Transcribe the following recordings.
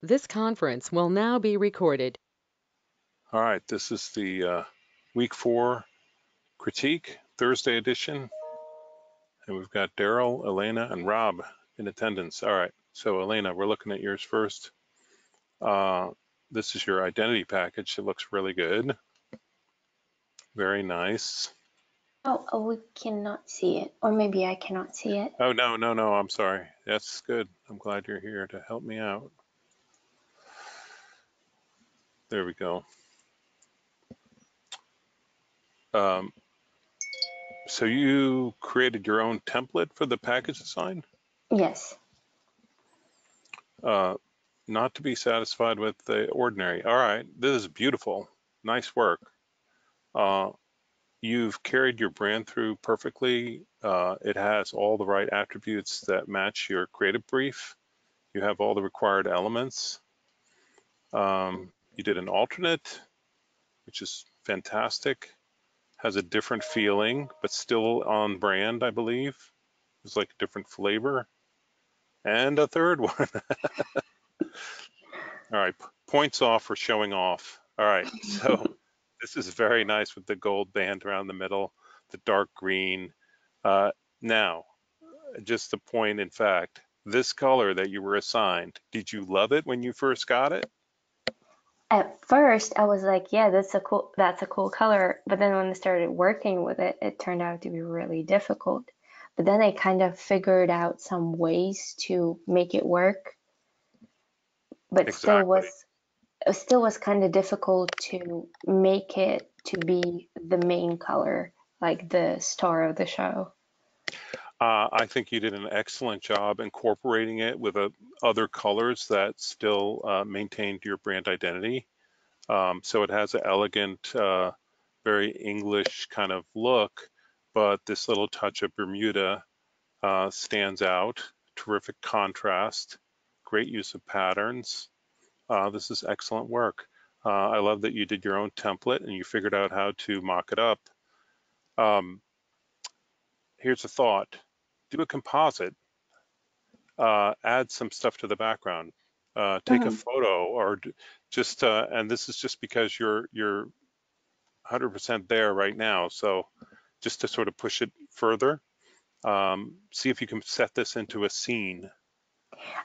This conference will now be recorded. All right, this is the week 4 critique, Thursday edition. And we've got Daryl, Elena, and Rob in attendance. All right, so Elena, we're looking at yours first. This is your identity package. It looks really good. Very nice. Oh, we cannot see it. Or maybe I cannot see it. Oh, no, I'm sorry. That's good. I'm glad you're here to help me out. There we go. So you created your own template for the package design? Yes. Not to be satisfied with the ordinary. All right, this is beautiful. Nice work. You've carried your brand through perfectly. It has all the right attributes that match your creative brief. You have all the required elements. You did an alternate, which is fantastic. Has a different feeling, but still on brand, I believe. It's like a different flavor. And a third one. All right, points off for showing off. All right, so this is very nice with the gold band around the middle, the dark green. Now, just the point in fact, this color that you were assigned, did you love it when you first got it? At first, I was like, yeah, that's a cool color. But then when I started working with it, it turned out to be really difficult. But then I kind of figured out some ways to make it work, but Exactly. still was kind of difficult to make it to be the main color, like the star of the show. I think you did an excellent job incorporating it with other colors that still maintained your brand identity. So it has an elegant, very English kind of look, but this little touch of Bermuda stands out. Terrific contrast, great use of patterns. This is excellent work. I love that you did your own template and you figured out how to mock it up. Um, Here's a thought. Do a composite, add some stuff to the background, take a Mhm. photo or just, and this is just because you're 100% there right now. So just to sort of push it further, see if you can set this into a scene.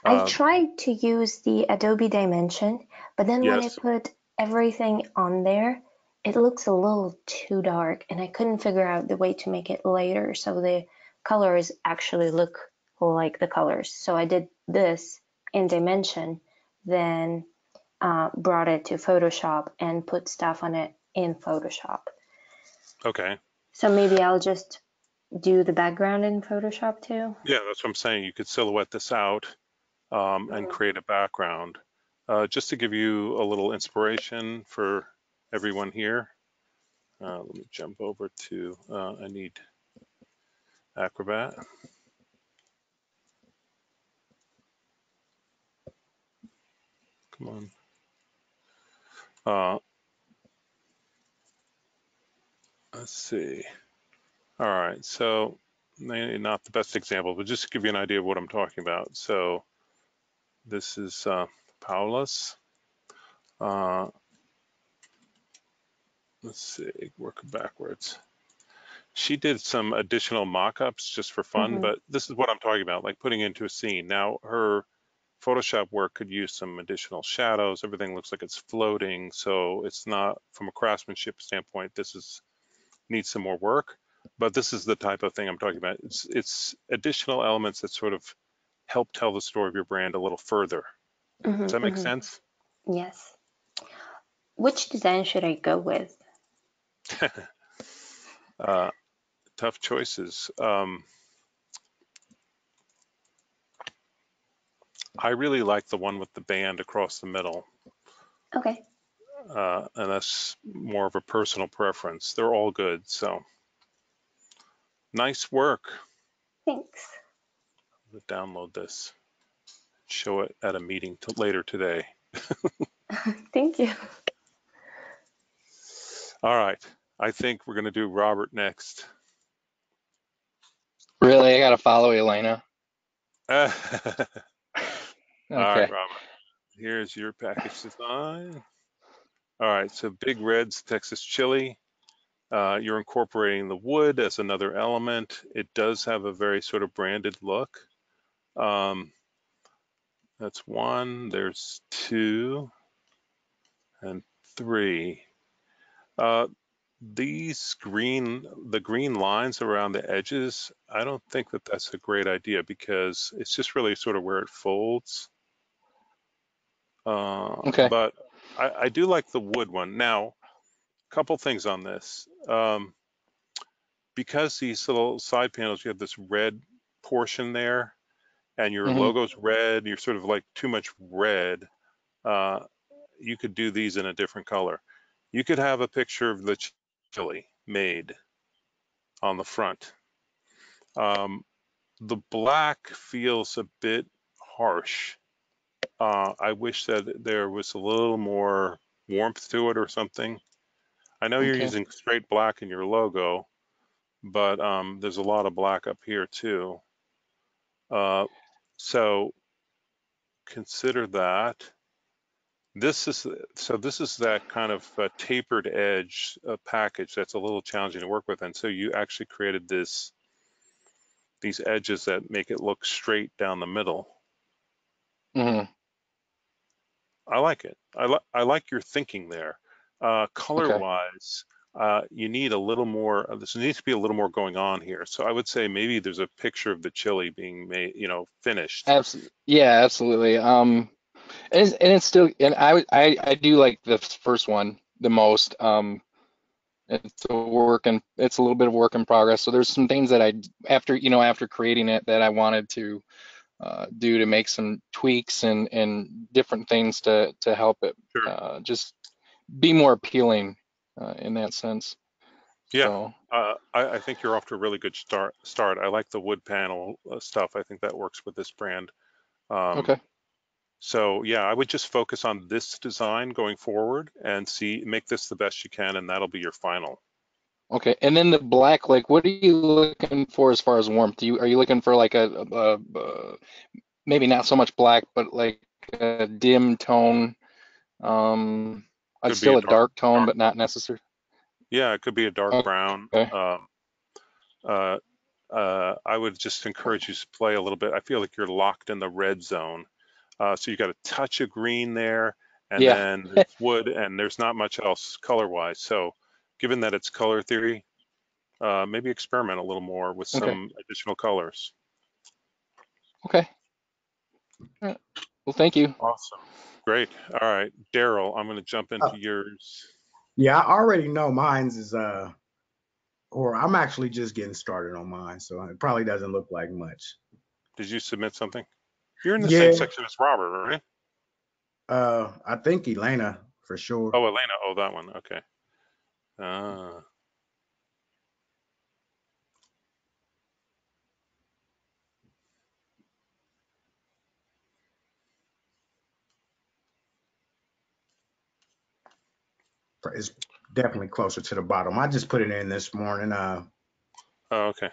I Uh, tried to use the Adobe Dimension, but then when I yes, put everything on there, it looks a little too dark, and I couldn't figure out the way to make it lighter so the colors actually look like the colors. So I did this in Dimension, then brought it to Photoshop and put stuff on it in Photoshop. okay. So maybe I'll just do the background in Photoshop too. Yeah, that's what I'm saying. You could silhouette this out and create a background. Just to give you a little inspiration for everyone here, let me jump over to, I need Acrobat. Come on. Let's see. All right, so maybe not the best example, but just to give you an idea of what I'm talking about. So this is Paula's. Uh, let's see, work backwards. She did some additional mock-ups just for fun, Mm-hmm. but this is what I'm talking about, like putting into a scene. Now her Photoshop work could use some additional shadows. Everything looks like it's floating, so it's not, from a craftsmanship standpoint, this is needs some more work. But this is the type of thing I'm talking about. It's additional elements that sort of help tell the story of your brand a little further. Does that Mm-hmm. make Mm-hmm. sense? Yes. Which design should I go with? uh, Tough choices. I really like the one with the band across the middle, Okay, and that's more of a personal preference. They're all good, so nice work. thanks. I'll download this, show it at a meeting later today. Thank you. All right, I think we're going to do Robert next. Really, I gotta follow Elena. All right, Okay. Robert. Here's your package design. All right, so Big Red's Texas chili. You're incorporating the wood as another element. It does have a very sort of branded look. Um, that's one. There's two and three. Uh, the green lines around the edges, I don't think that that's a great idea because it's just really sort of where it folds. Okay. But I do like the wood one. Now, a couple things on this. Because these little side panels, you have this red portion there, and your Hmm. logo's red, you're sort of like too much red. Uh, you could do these in a different color. You could have a picture of the chili made on the front. The black feels a bit harsh. I wish that there was a little more warmth to it or something. I know you're Okay. using straight black in your logo, but there's a lot of black up here too. Uh, so consider that. This is that kind of tapered edge package that's a little challenging to work with, and so you actually created these edges that make it look straight down the middle. Hmm. I like it. I like your thinking there. Color Okay. wise, you need a little more. There needs to be a little more going on here. So I would say maybe there's a picture of the chili being made, finished. Absolutely. Yeah, absolutely. And it's still, and I do like the first one the most. It's a little bit of work in progress. So there's some things that after creating it that I wanted to do to make some tweaks and different things to help it Sure. just be more appealing in that sense. Yeah. So, I think you're off to a really good start. I like the wood panel stuff. I think that works with this brand. Um, okay. so yeah, I would just focus on this design going forward and make this the best you can, and that'll be your final. Okay. And then the black, like, what are you looking for as far as warmth? Are you looking for like maybe not so much black, but like a dim tone, Could be a still a dark tone, dark, but not necessary? yeah, it could be a dark brown. Okay. Uh, I would just encourage you to play a little bit. I feel like you're locked in the red zone. So you got a touch of green there, and Yeah. then there's wood, and there's not much else color-wise. So given that it's color theory, maybe experiment a little more with Okay. some additional colors. Okay. All right. Well, thank you. Awesome. Great. All right, Daryl, I'm going to jump Uh, into yours. yeah, I already know mine's is or I'm actually just getting started on mine, so it probably doesn't look like much. Did you submit something? You're in the same Yeah, section as Robert, right? I think Elena for sure. Oh, Elena. Oh, that one. Okay. Ah. It's definitely closer to the bottom. I just put it in this morning. Oh, okay.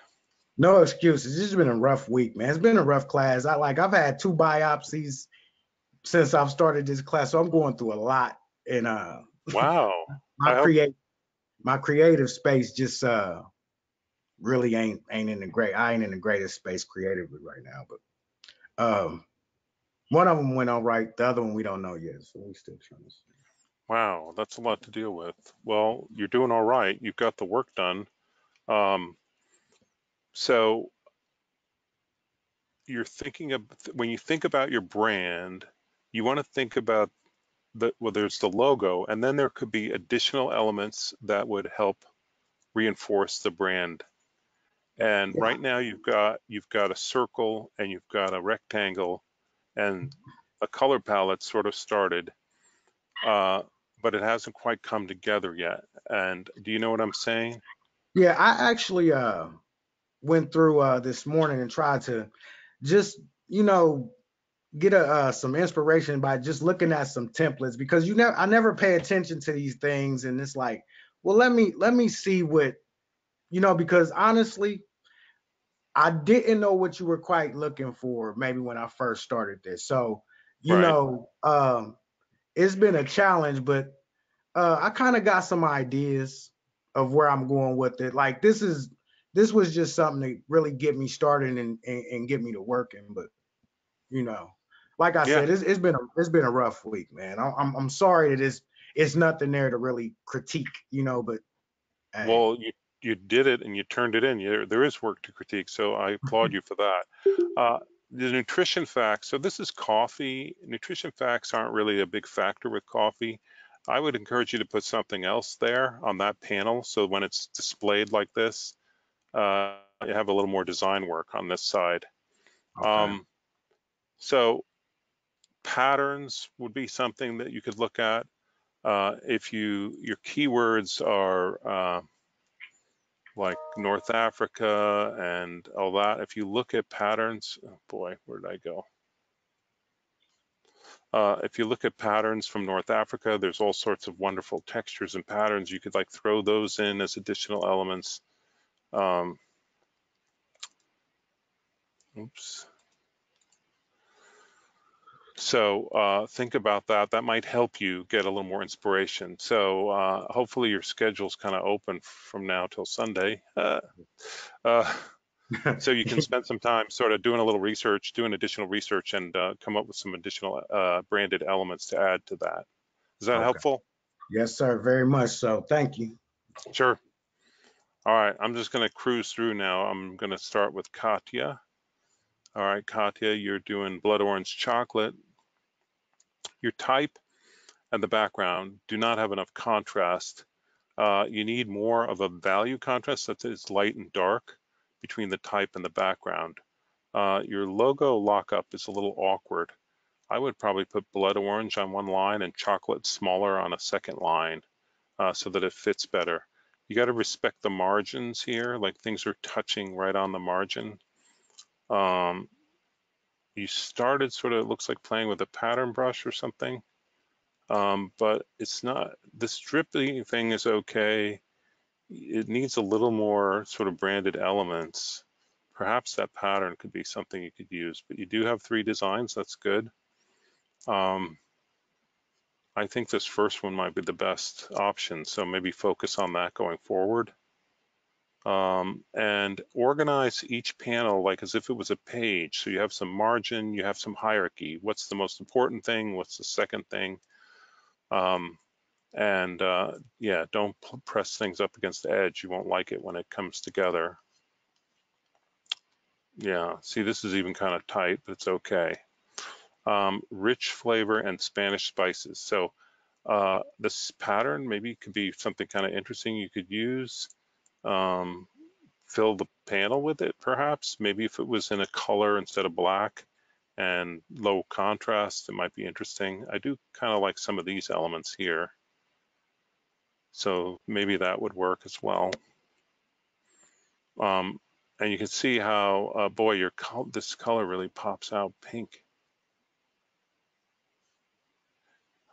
No excuses. It's been a rough week, man. It's been a rough class. I've had 2 biopsies since I've started this class, so I'm going through a lot. And Wow. my I hope. my creative space just really ain't in the great. I ain't in the greatest space creatively right now. But one of them went all right. The other one we don't know yet, so we still trying to see. Wow, that's a lot to deal with. Well, you're doing all right. You've got the work done. Um, so you're thinking of when you think about your brand, you want to think about there's the logo, and then there could be additional elements that would help reinforce the brand. And Yeah. right now you've got a circle and you've got a rectangle, and a color palette sort of started, but it hasn't quite come together yet. And do you know what I'm saying? Yeah, I actually went through this morning and tried to just you know get some inspiration by just looking at some templates because I never pay attention to these things and it's like, well, let me see what because honestly I didn't know what you were quite looking for maybe when I first started this. So you Right. know, it's been a challenge, but I kind of got some ideas of where I'm going with it. Like this was just something to really get me started and get me to working. But you know, like I Yeah. said, it's been a rough week, man. I'm sorry that it's nothing there to really critique, you know. But hey, Well, you did it and you turned it in. There is work to critique, so I applaud you for that. Uh, the nutrition facts. So this is coffee. Nutrition facts aren't really a big factor with coffee. I would encourage you to put something else there on that panel, so when it's displayed like this, you have a little more design work on this side. okay, So patterns would be something that you could look at. If your keywords are like North Africa and all that, if you look at patterns, oh boy, where did I go? If you look at patterns from North Africa, there's all sorts of wonderful textures and patterns. You could like throw those in as additional elements. Um, oops. So think about that. That might help you get a little more inspiration. So hopefully your schedule's kind of open from now till Sunday. Uh, so you can spend some time sort of doing a little research, doing additional research, and come up with some additional branded elements to add to that. Is that okay, helpful? yes, sir, very much so. Thank you. Sure. All right, I'm just going to cruise through now. I'm going to start with Katya. All right, Katya, you're doing blood orange chocolate. Your type and the background do not have enough contrast. You need more of a value contrast that is light and dark between the type and the background. Your logo lockup is a little awkward. I would probably put blood orange on one line and chocolate smaller on a second line so that it fits better. You got to respect the margins here, like things are touching right on the margin. Um, you started sort of, it looks like playing with a pattern brush or something, but it's not, the stripping thing is okay. It needs a little more sort of branded elements. Perhaps that pattern could be something you could use, but you do have 3 designs, that's good. I think this first one might be the best option, so maybe focus on that going forward. And organize each panel like as if it was a page. So you have some margin, you have some hierarchy. What's the most important thing? What's the second thing? Yeah, don't press things up against the edge. You won't like it when it comes together. Yeah, see, this is even kind of tight, but it's okay. Rich flavor and Spanish spices. So this pattern maybe could be something kind of interesting you could use. Fill the panel with it, perhaps. Maybe if it was in a color instead of black and low contrast, it might be interesting. I do kind of like some of these elements here. So maybe that would work as well. And you can see how, boy, this color really pops out pink.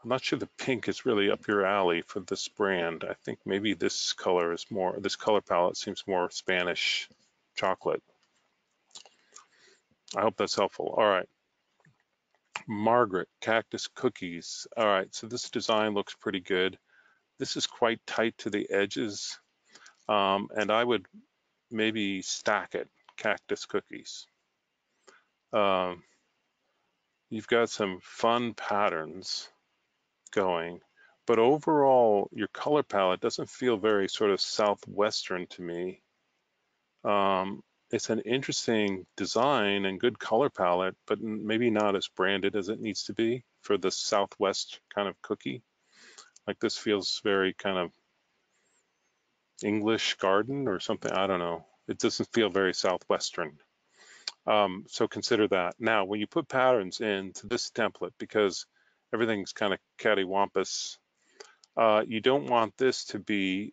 I'm not sure the pink is really up your alley for this brand. I think maybe this color is more, this color palette seems more Spanish chocolate. I hope that's helpful. All right. Margaret, cactus cookies. All right, so this design looks pretty good. This is quite tight to the edges, and I would maybe stack it, cactus cookies. You've got some fun patterns going, but overall, your color palette doesn't feel very sort of Southwestern to me. It's an interesting design and good color palette, but maybe not as branded as it needs to be for the Southwest kind of cookie. Like this feels very kind of English garden or something. I don't know. It doesn't feel very Southwestern. So consider that. Now, when you put patterns into this template, because everything's kind of cattywampus, you don't want this to be,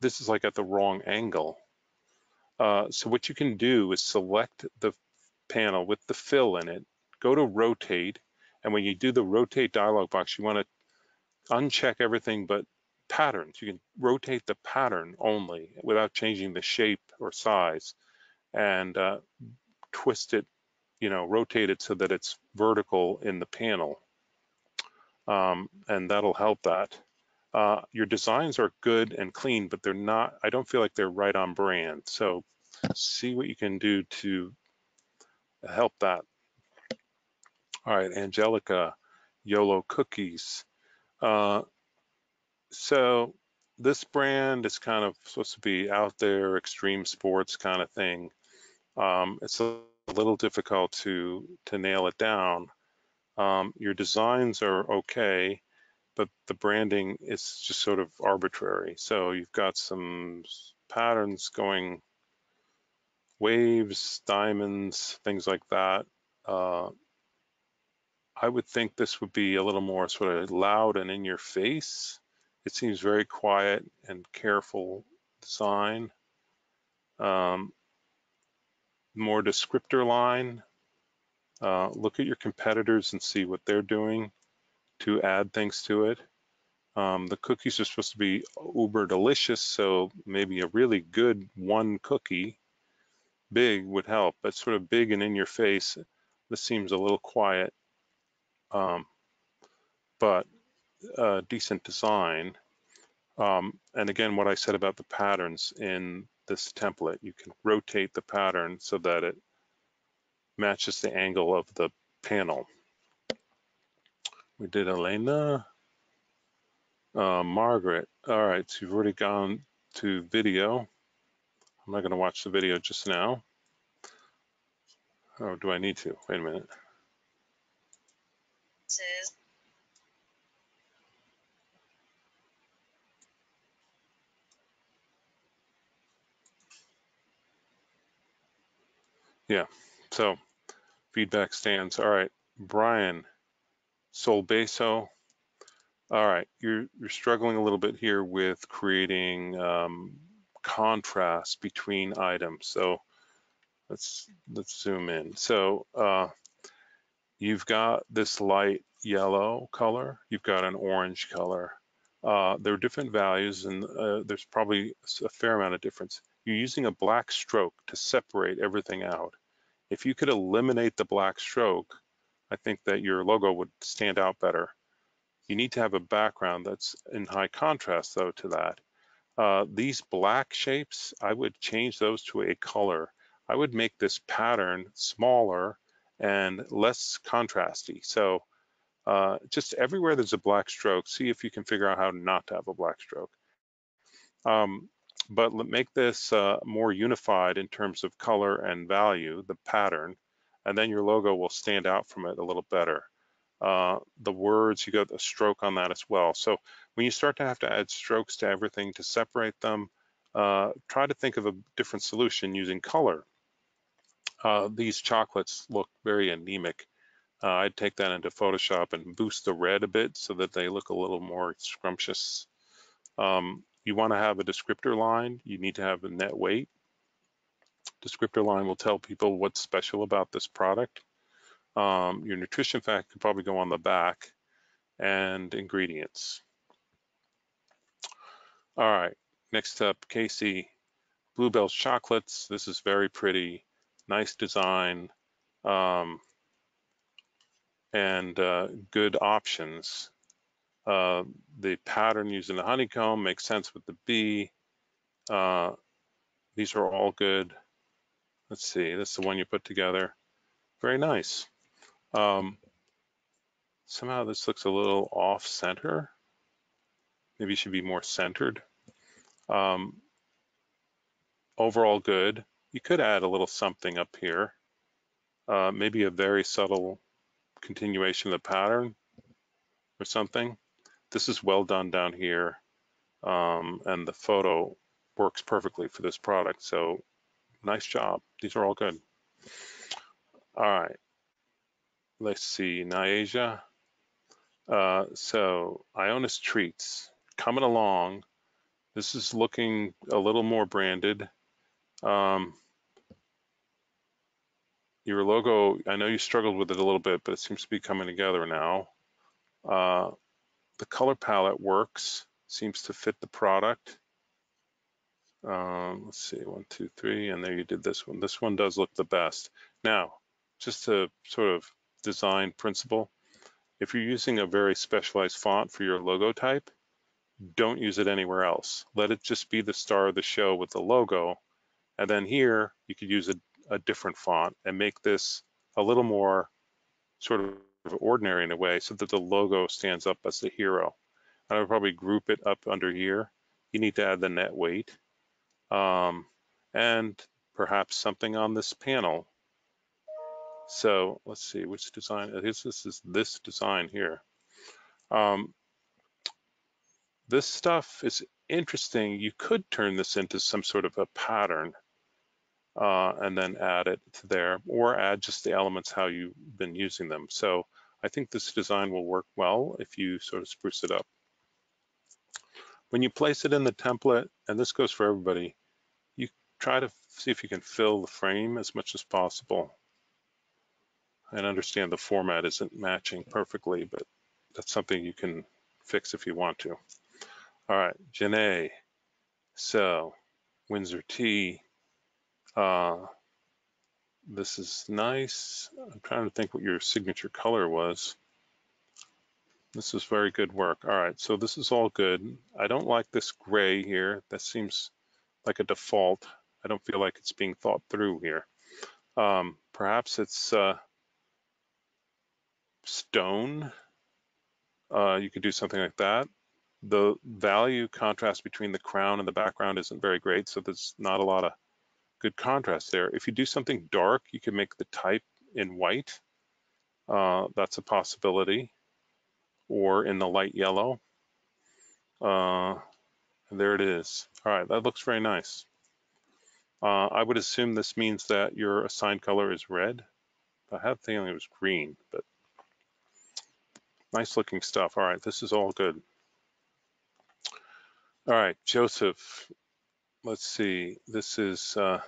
this is like at the wrong angle. So what you can do is select the panel with the fill in it, go to rotate, and when you do the rotate dialog box, you want to uncheck everything but patterns. You can rotate the pattern only without changing the shape or size and twist it rotate it so that it's vertical in the panel, and that'll help that. Your designs are good and clean, but they're not, I don't feel like they're right on brand. So see what you can do to help that. All right, Angelica, YOLO Cookies. So this brand is kind of supposed to be out there, extreme sports kind of thing. It's a little difficult to nail it down. Your designs are okay, but the branding is just sort of arbitrary. So you've got some patterns going, waves, diamonds, things like that. I would think this would be a little more sort of loud and in your face. It seems very quiet and careful design. More descriptor line. Look at your competitors and see what they're doing to add things to it. The cookies are supposed to be uber delicious, so maybe a really good one cookie, big, would help. But sort of big and in your face, this seems a little quiet, but decent design. And again, what I said about the patterns in this template, you can rotate the pattern so that it matches the angle of the panel. We did Elena. Margaret. All right, so you've already gone to video. I'm not going to watch the video just now. Or do I need to? Wait a minute. Yeah, so feedback stands. All right, Brian Solbeso. All right, you're struggling a little bit here with creating contrast between items. So let's zoom in. So you've got this light yellow color, you've got an orange color. There are different values, and there's probably a fair amount of difference. You're using a black stroke to separate everything out. If you could eliminate the black stroke, I think that your logo would stand out better. You need to have a background that's in high contrast, though, to that. These black shapes, I would change those to a color. I would make this pattern smaller and less contrasty. So just everywhere there's a black stroke, see if you can figure out how not to have a black stroke. But make this more unified in terms of color and value, the pattern, and then your logo will stand out from it a little better. The words, you got a stroke on that as well. So when you start to have to add strokes to everything to separate them, try to think of a different solution using color. These chocolates look very anemic. I'd take that into Photoshop and boost the red a bit so that they look a little more scrumptious. You want to have a descriptor line. You need to have a net weight. Descriptor line will tell people what's special about this product. Your nutrition fact could probably go on the back, and ingredients. All right, next up, Casey, Bluebell's chocolates. This is very pretty, nice design, and good options. The pattern using the honeycomb makes sense with the bee. These are all good. Let's see, this is the one you put together. Very nice. Somehow this looks a little off center. Maybe it should be more centered. Overall good. You could add a little something up here. Maybe a very subtle continuation of the pattern or something. This is well done down here, and the photo works perfectly for this product. So nice job. These are all good. All right. Let's see, Niaja. So Ionis Treats coming along. This is looking a little more branded. Your logo, I know you struggled with it a little bit, but it seems to be coming together now. The color palette works, seems to fit the product. Let's see, 1, 2, 3, and there you did this one. This one does look the best. Now, just a sort of design principle. If you're using a very specialized font for your logo type, don't use it anywhere else. Let it just be the star of the show with the logo. And then here, you could use a different font and make this a little more sort of ordinary in a way so that the logo stands up as the hero. I would probably group it up under here. You need to add the net weight. And perhaps something on this panel. So let's see, which design, this is this design here. This stuff is interesting. You could turn this into some sort of a pattern and then add it to there, or add just the elements how you've been using them. So I think this design will work well if you sort of spruce it up. When you place it in the template, and this goes for everybody, you try to see if you can fill the frame as much as possible. And understand the format isn't matching perfectly, but that's something you can fix if you want to. All right, Janae. So Windsor Tea. This is nice. I'm trying to think what your signature color was. This is very good work. All right, so this is all good. I don't like this gray here. That seems like a default. I don't feel like it's being thought through here. Perhaps it's stone. You could do something like that. The value contrast between the crown and the background isn't very great, so there's not a lot of good contrast there. If you do something dark, you can make the type in white. That's a possibility. Or in the light yellow. And there it is. All right, that looks very nice. I would assume this means that your assigned color is red. I had a feeling it was green, but nice looking stuff. All right, this is all good. All right, Joseph, let's see. This is, boy,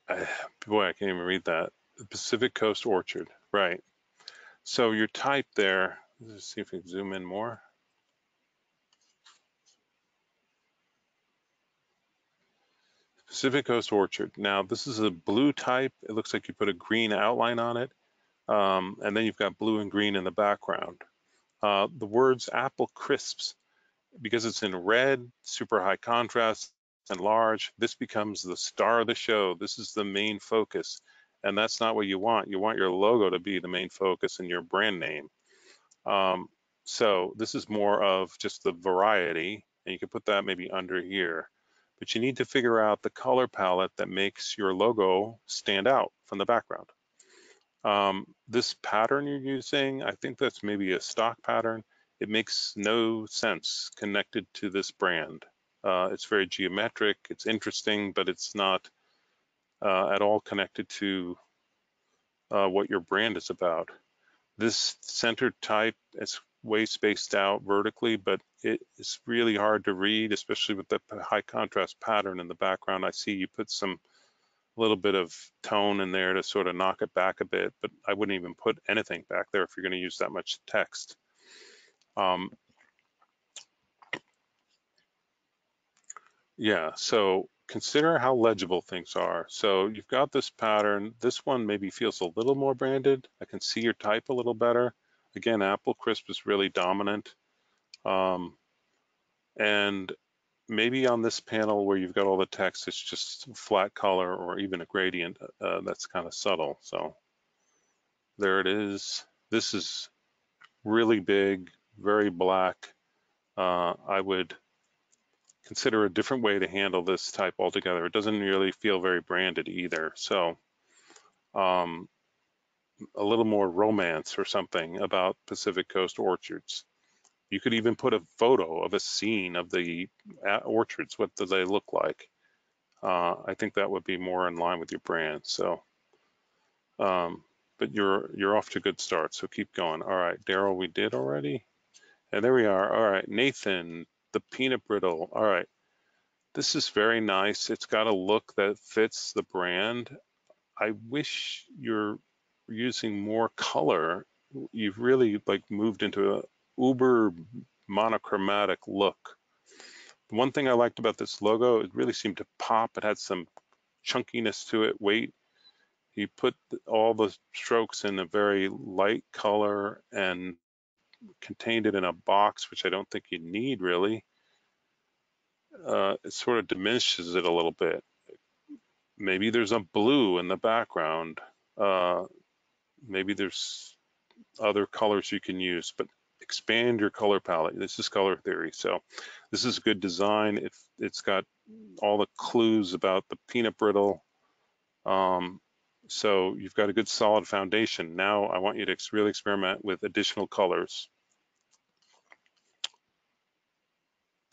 I can't even read that. The Pacific Coast Orchard, right. So your type there, let's see if we can zoom in more. Pacific Coast Orchard. Now, this is a blue type. It looks like you put a green outline on it. And then you've got blue and green in the background. The words apple crisps, because it's in red, super high contrast and large, this becomes the star of the show. This is the main focus. And that's not what you want. You want your logo to be the main focus and your brand name. So this is more of just the variety, and you can put that maybe under here. But you need to figure out the color palette that makes your logo stand out from the background. This pattern you're using, I think that's maybe a stock pattern. It makes no sense connected to this brand. It's very geometric, it's interesting, but it's not at all connected to what your brand is about. This center type is way spaced out vertically, but it's really hard to read, especially with the high contrast pattern in the background. I see you put some little bit of tone in there to sort of knock it back a bit, but I wouldn't even put anything back there if you're going to use that much text. Yeah, so consider how legible things are. So you've got this pattern. This one maybe feels a little more branded. I can see your type a little better. Again, Apple Crisp is really dominant. And maybe on this panel where you've got all the text, it's just flat color or even a gradient that's kind of subtle. So there it is. This is really big, very black. I would consider a different way to handle this type altogether. It doesn't really feel very branded either. So a little more romance or something about Pacific Coast Orchards. You could even put a photo of a scene of the orchards. What do they look like? I think that would be more in line with your brand. So, but you're off to a good start. So keep going. All right, Daryl, we did already, and there we are. All right, Nathan, the peanut brittle. All right, this is very nice. It's got a look that fits the brand. I wish you're using more color. You've really like moved into a uber monochromatic look. The one thing I liked about this logo, it really seemed to pop. It had some chunkiness to it, weight. he put all the strokes in a very light color and contained it in a box, which I don't think you need really. It sort of diminishes it a little bit. Maybe there's a blue in the background. Maybe there's other colors you can use, but expand your color palette. This is color theory. So this is a good design. It's got all the clues about the peanut brittle. So you've got a good solid foundation. Now I want you to really experiment with additional colors.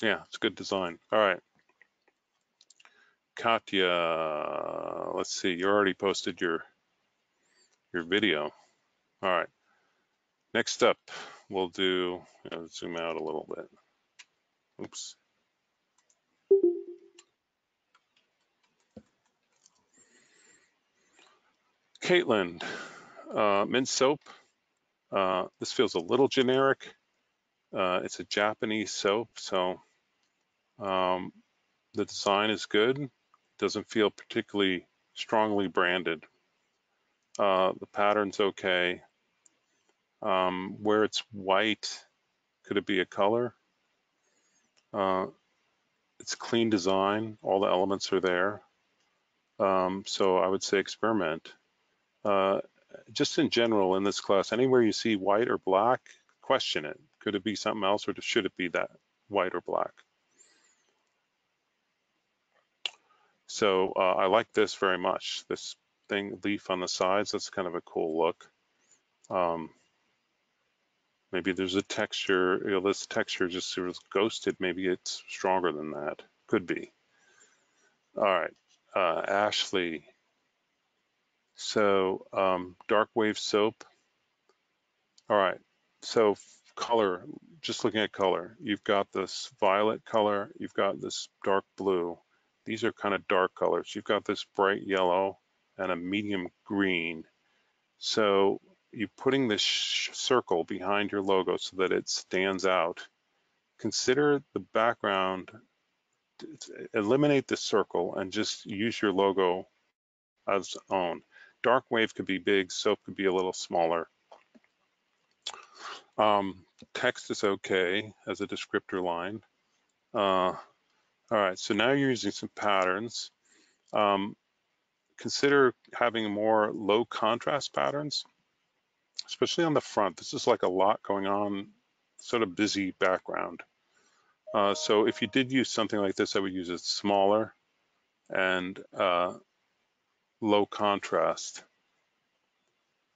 Yeah, it's a good design. All right. Katya, let's see, you already posted your video. All right. Next up, we'll do, zoom out a little bit. Oops. Caitlin, mint soap. This feels a little generic. It's a Japanese soap, so the design is good. Doesn't feel particularly strongly branded. The pattern's okay. Where it's white, could it be a color? It's clean design. All the elements are there. So I would say experiment. Just in general in this class, anywhere you see white or black, question it. Could it be something else, or should it be that white or black? So I like this very much. This thing, leaf on the sides, that's kind of a cool look. Maybe there's a texture, this texture just sort of ghosted. Maybe it's stronger than that. Could be. All right, Ashley. So dark wave soap. All right, so color, just looking at color, you've got this violet color, you've got this dark blue. These are kind of dark colors. You've got this bright yellow and a medium green. So you're putting this circle behind your logo so that it stands out. Consider the background, eliminate the circle and just use your logo as its own. Dark wave could be big, soap could be a little smaller. Text is okay as a descriptor line. All right, so now you're using some patterns. Consider having more low contrast patterns, especially on the front. This is like a lot going on, sort of busy background. So if you did use something like this, I would use it smaller and low contrast.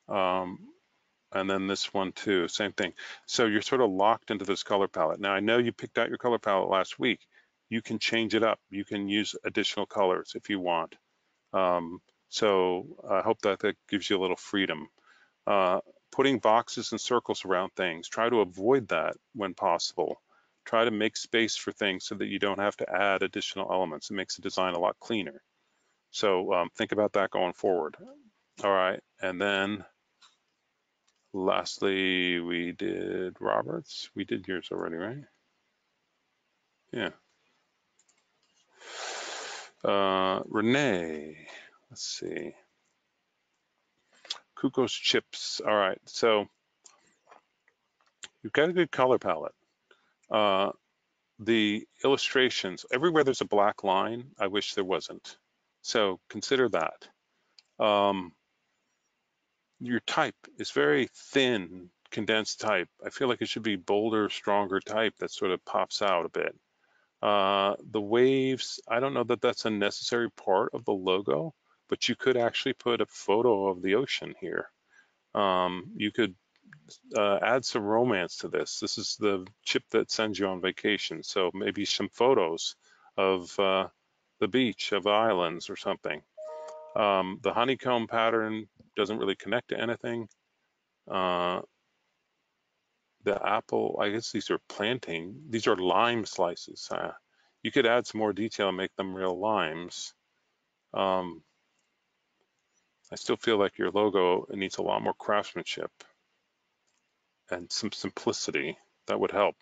And then this one too, same thing. So you're sort of locked into this color palette. Now I know you picked out your color palette last week. You can change it up. You can use additional colors if you want. So I hope that gives you a little freedom. Putting boxes and circles around things, try to avoid that when possible. Try to make space for things so that you don't have to add additional elements. It makes the design a lot cleaner. So think about that going forward. All right, and then lastly, we did Roberts. We did yours already, right? Yeah. Renee, let's see. Kuko's chips. All right, so you've got a good color palette. The illustrations, everywhere there's a black line, I wish there wasn't. So consider that. Your type is very thin, condensed type. I feel like it should be bolder, stronger type that sort of pops out a bit. The waves, I don't know that that's a necessary part of the logo, but you could actually put a photo of the ocean here. You could add some romance to this. This is the chip that sends you on vacation. So maybe some photos of the beach, of the islands or something. The honeycomb pattern doesn't really connect to anything. The apple, I guess these are plantain. These are lime slices. You could add some more detail and make them real limes. I still feel like your logo needs a lot more craftsmanship and some simplicity. That would help.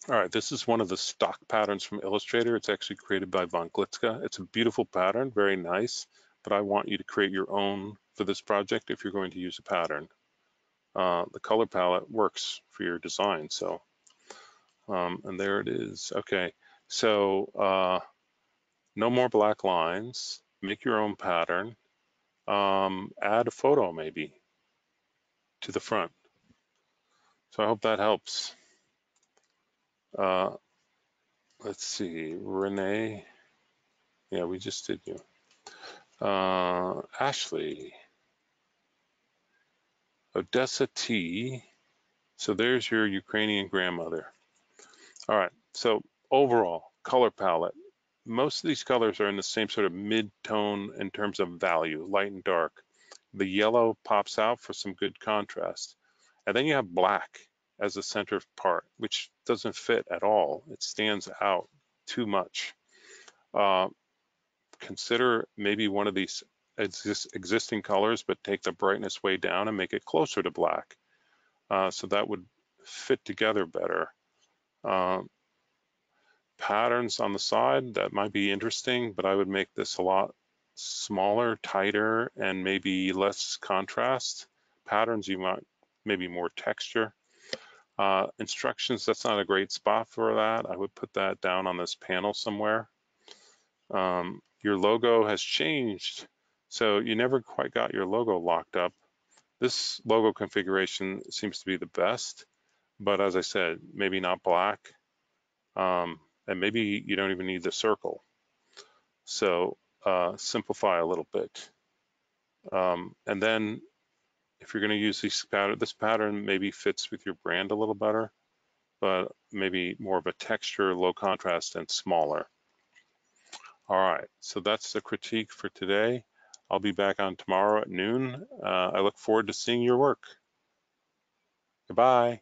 All right, this is one of the stock patterns from Illustrator. It's actually created by Von Glitzka. It's a beautiful pattern, very nice, but I want you to create your own for this project if you're going to use a pattern. The color palette works for your design, so, and there it is. Okay, so no more black lines. Make your own pattern. Add a photo maybe to the front. So I hope that helps. Let's see, Renee. Yeah, we just did you. Ashley. Odessa T. So there's your Ukrainian grandmother. All right, so overall, color palette. Most of these colors are in the same sort of mid-tone in terms of value, light and dark. The yellow pops out for some good contrast. And then you have black as the center part, which doesn't fit at all. It stands out too much. Consider maybe one of these existing colors, but take the brightness way down and make it closer to black. So that would fit together better. Patterns on the side, that might be interesting, but I would make this a lot smaller, tighter, and maybe less contrast. Patterns, you might maybe more texture. Instructions, that's not a great spot for that. I would put that down on this panel somewhere. Your logo has changed, so you never quite got your logo locked up. This logo configuration seems to be the best, but as I said, maybe not black, and maybe you don't even need the circle. So simplify a little bit. And then if you're going to use this pattern maybe fits with your brand a little better, but maybe more of a texture, low contrast, and smaller. All right, so that's the critique for today. I'll be back on tomorrow at noon. I look forward to seeing your work. Goodbye.